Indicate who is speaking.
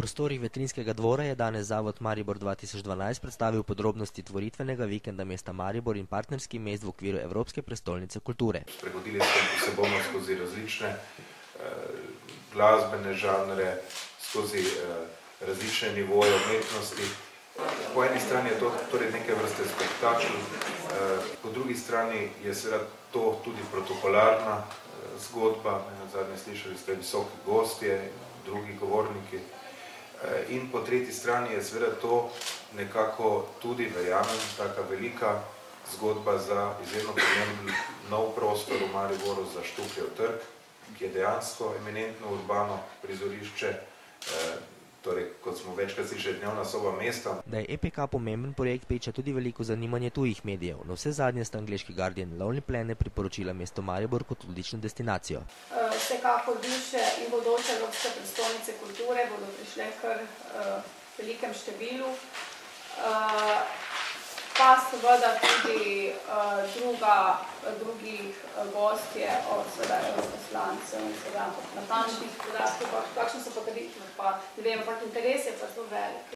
Speaker 1: prostorih Vetrinjskega dvora je danes Zavod Maribor 2012 predstavil podrobnosti tvoritvenega vikenda mesta Maribor in partnerskih mest v okviru Evropske prestolnice kulture.
Speaker 2: Sprehodili se bomo skozi različne glasbene žanre, skozi različne nivoje umetnosti. Po eni strani je to torej neke vrste spektakl, po drugi strani je seveda to tudi protokolarna zgodba, zadnje slišali ste visoki gostje, drugi govorniki. In po tretji strani je seveda to nekako tudi, verjamem, taka velika zgodba za izjemno pomemben nov prostor v Mariboru za Štukljev trg, ki je dejansko eminentno urbano prizorišče, torej, kot smo večkrat slišali, dnevna soba mesta.
Speaker 1: Da je EPK pomemben projekt, priča tudi veliko zanimanje tujih medijev. Na vse zadnje sta angleški Guardian in Lonely Planet priporočila mesto Maribor kot odlično destinacijo.
Speaker 3: Vsekakor bivše in bodoče Evropske prestolnice kulture bodo prišle kar velikem številu, pa seveda tudi drugih gostje od poslancev in seveda natančnih podatkov, kakšne so pa kaditve, pa ne vem, ampak interes je pa zelo velik.